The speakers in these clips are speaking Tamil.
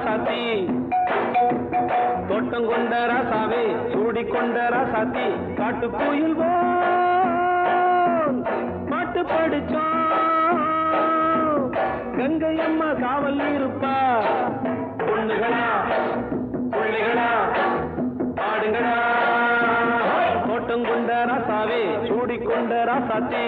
ராசாத்தி தோட்டம் கொண்ட ராசாவே சூடிக்கொண்ட ராசாத்தி காட்டு கோயில் பாட்டு படிச்சோம் கங்கை அம்மா காவல் இருப்பா பொண்ணுகளா பிள்ளைகளா ஆடுங்களா தோட்டம் கொண்ட ராசாவே சூடிக்கொண்ட ராசாத்தி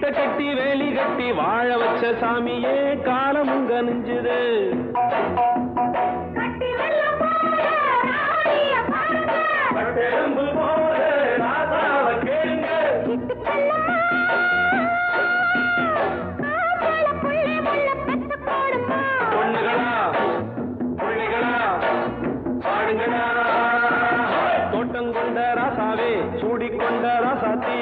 கட்டி வேலி கட்டி வாழ வச்ச சாமியே காலமும் கனிஞ்சுது பொண்ணுகளா பிள்ளைகளா ஆடுங்களா தோட்டம் கொண்ட ராசாவே சூடிக்கொண்ட ராசாத்தி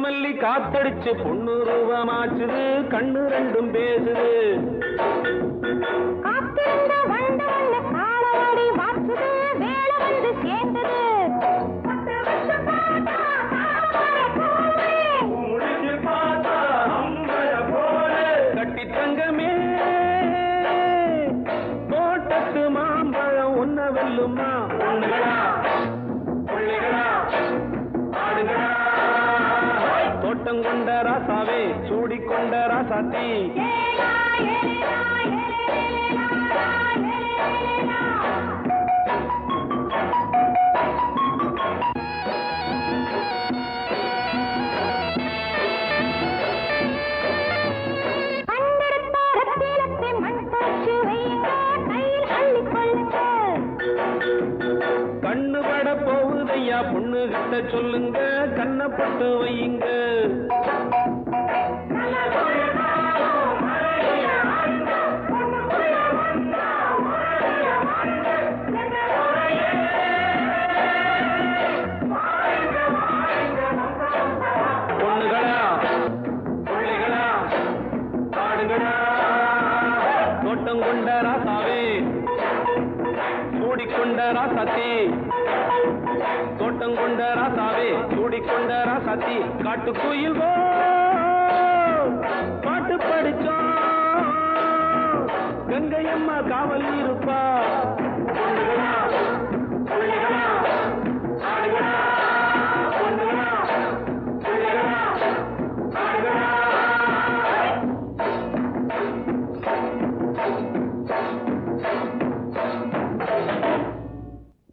மல்லி காத்தடிச்சு பொண்ணு ரூபமாச்சுது கண்ணு ரெண்டும் பேசுது கட்டி தங்கமே தோட்டத்து மாம்பழம் ஒன்ன வெல்லுமா பொண்ணுகளா பிள்ளைகளா ஆடுகளா தோட்டம் கொண்ட ராசாவே சூடிக்கொண்ட ராசாத்தி கண்ணு பட போகுதையா பொண்ணு கிட்ட சொல்லுங்க கண்ணப்பட்டு வையுங்க பொண்ணுகளா பிள்ளைகளா ஆடுங்களா தோட்டம் கொண்ட ராசாவே சூடிக்கொண்ட ராசாத்தி தோட்டம் கொண்ட ராசாவே சூடிக்கொண்ட ராசாத்தி காட்டு கோயில் பாட்டு படிச்சோம் கங்கை அம்மா காவல் இருப்பா பொண்ணுகளா பிள்ளைகளா